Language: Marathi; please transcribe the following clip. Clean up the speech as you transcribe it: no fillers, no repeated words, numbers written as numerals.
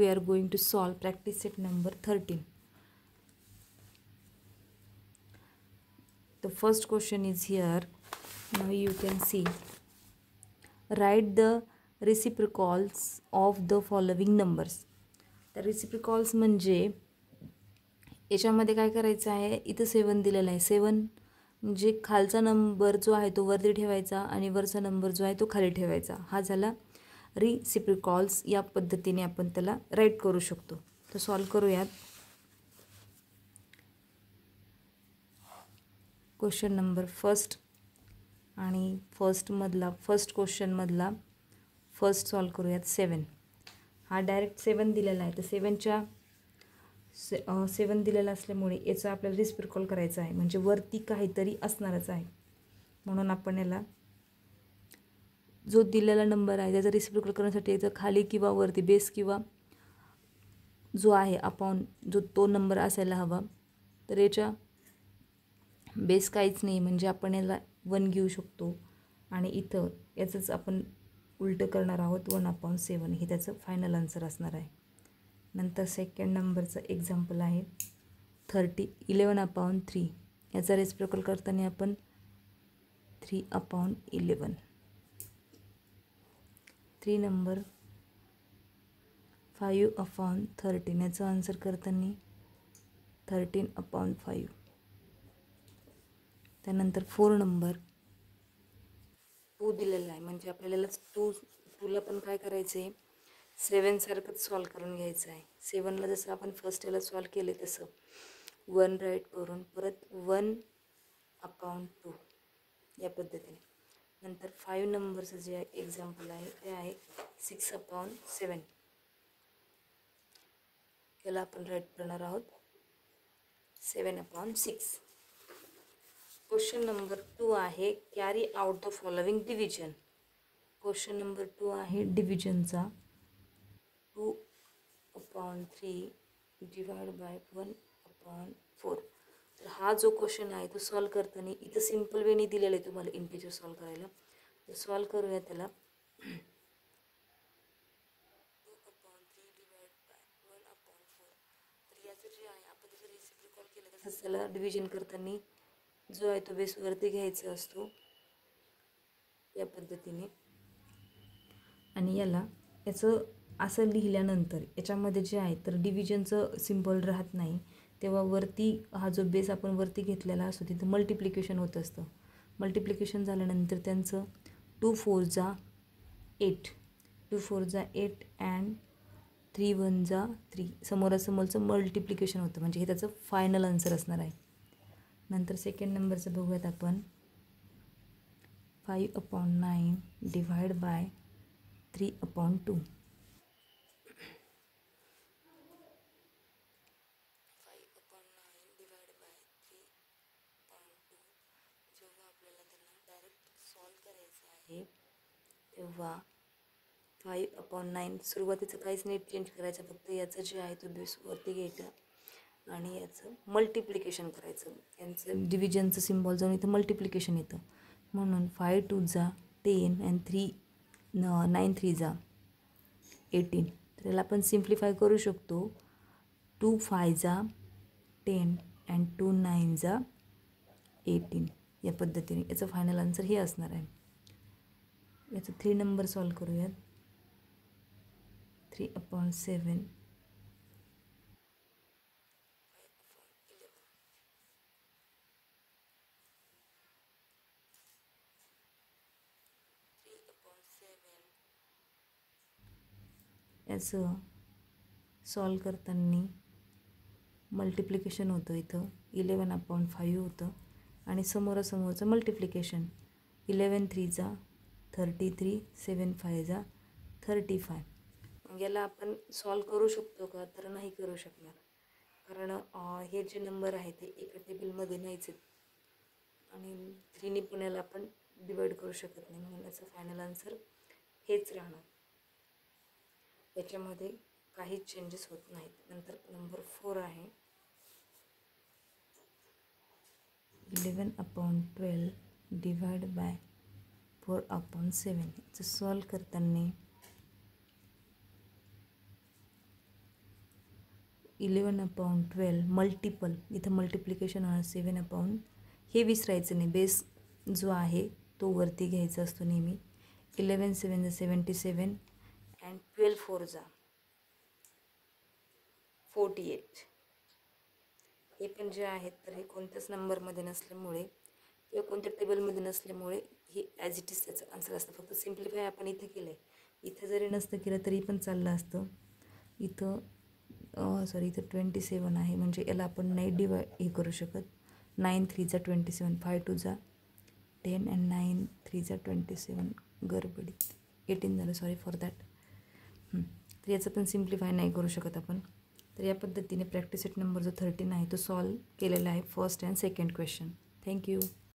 we are going to solve practice set number 13. The first question is here. Now you can see, write the reciprocals of the following numbers. तर reciprocals म्हणजे याच्यामध्ये काय करायचं आहे, इथं 7 दिलेला आहे. 7 म्हणजे खालचा नंबर जो आहे तो वरती ठेवायचा आणि वरचा नंबर जो आहे तो खाली ठेवायचा. हा झाला रिसिप्रिकॉल्स. या पद्धतीने आपण त्याला राईट करू शकतो. तर सॉल्व करूयात. क्वेश्चन नंबर फर्स्ट आणि फर्स्ट क्वेश्चनमधला फर्स्ट सॉल्व करूयात. 7 हा डायरेक्ट 7 दिलेला आहे. तर 7 दिलेला असल्यामुळे याचा आपल्याला रिसिप्रिकल करायचा आहे, म्हणजे वरती काहीतरी असणारच आहे. म्हणून आपण याला जो दिलेला नंबर आहे त्याचा रिसिप्रिकल करण्यासाठी याचा खाली किंवा वरती बेस किंवा जो आहे अपॉन जो तो नंबर असायला हवा. तर याच्या बेस काहीच नाही, म्हणजे आपण याला 1 घेऊ शकतो आणि इथं याचंच आपण उलटं करणार आहोत. 1/7 हे त्याचं फायनल आन्सर असणार आहे. नंतर सेकंड नंबरचं एक्झाम्पल आहे 11/3. याचा रिसिप्रिकल करताना आपण 3/11. 3 नंबर 5/13. याचा आन्सर करताना 13/5. त्यानंतर 4 नंबर 2 दिलेला आहे, म्हणजे आपल्याला 2ला पण काय करायचं आहे, 7 सारखंच सॉल्व करून घ्यायचं आहे. 7ला जसं आपण फर्स्ट याला सॉल्व केले तसं 1 राईट करून परत 1/2 या पद्धतीने. नंतर 5 नंबरचं जे एक्झाम्पल आहे ते आहे 6/7. याला आपण राईट करणार आहोत 7/6. क्वेश्चन नंबर 2 आहे carry out the following division. Question number 2 आहे डिव्हिजनचा. 2/3 डिवाइड बाय 1/4. तर हा जो क्वेश्चन आहे तो सॉल्व करताना इथं सिम्पल वेनी दिलेलं आहे तुम्हाला इंटिजर सॉल्व करायला. तर सॉल्व करूया त्याला. 2/3 डिवाइड बाय 1/4. तर याचं जे आहे आपण जसं रिसिप्रिकल केलं तसंच त्याला डिव्हिजन करताना जो आहे तो बेस वरती घ्यायचा असतो या पद्धतीने. आणि याचं असं लिहिल्यानंतर याच्यामध्ये जे आहे तर डिव्हिजनचं सिम्बॉल राहत नाही, तेव्हा वरती हा जो बेस आपण वरती घेतलेला असतो तिथं मल्टिप्लिकेशन होत असतं. मल्टिप्लिकेशन झाल्यानंतर त्यांचं 2 4 जा 8 अँड 3 1 जा 3 समोरासमोरचं मल्टिप्लिकेशन होतं, म्हणजे हे त्याचं फायनल आन्सर असणार आहे. नंतर सेकंड नंबरचं बघूयात आपण. 5/9 डिवाइड बाय 3/2. 5/9 divide by 3/2. जेव्हा आपल्याला त्यांना डायरेक्ट सॉल्व करायचं आहे तेव्हा 5/9 सुरुवातीचं काहीच नाही चेंज करायचं, फक्त याचं जे आहे तो बेस वरती घ्यायचं आणि याचं मल्टिप्लिकेशन करायचं. यांचं डिव्हिजनचं सिम्बॉल जाऊन इथं मल्टिप्लिकेशन येतं, म्हणून 5 2 जा 10 अँड 9 3 जा 18. तर याला आपण सिम्प्लिफाय करू शकतो. 2 5 जा 10 अँड 2 9 जा 18 या पद्धतीने. याचं फायनल आन्सर हे असणार आहे. याचं 3 नंबर सॉल्व करूयात. 3/7 याचं सॉल्व करताना मल्टिप्लिकेशन होतं. इथं 11/5 होतं आणि समोरासमोरचं मल्टिप्लिकेशन 11 3 जा 33 7 5 जा 35. याला आपण सॉल्व करू शकतो का, तर नाही करू शकणार, कारण हे जे नंबर आहे ते एका टेबलमध्ये नाहीच आहेत आणि 3ने पण याला आपण डिवाईड करू शकत नाही, म्हणून याचं फायनल आन्सर हेच राहणार. याच्यामध्ये काही चेंजेस होत नाहीत. नंतर नंबर 4 आहे 11/12 डिवाइड बाय 4/7. याचं सॉल्व करताना 11/12 मल्टिपल, इथं मल्टिप्लिकेशन होणार 7/, हे विसरायचं नाही. बेस जो आहे तो वरती घ्यायचा असतो नेहमी. 11 7 77 अँड 12 4 48. हे पण जे आहेत तर हे कोणत्याच नंबरमध्ये नसल्यामुळे किंवा कोणत्या टेबलमध्ये नसल्यामुळे हे ॲज इट इज त्याचं आन्सर असतं. फक्त सिम्प्लिफाय आपण इथं केलं आहे. इथं जरी नसतं केलं तरी पण चाललं असतं. इथं इथं 27 आहे, म्हणजे याला आपण नाही हे करू शकत. 9 3 27, 5 2 10 अँड 9 3 27, गडबडीत 18 झालं, सॉरी फॉर दॅट. तर याचं पण सिम्प्लिफाय नाही करू शकत आपण. तर या पद्धतीने प्रॅक्टिस सेट नंबर जो 13 आहे तो सॉल्व केलेला आहे first and second question. Thank you.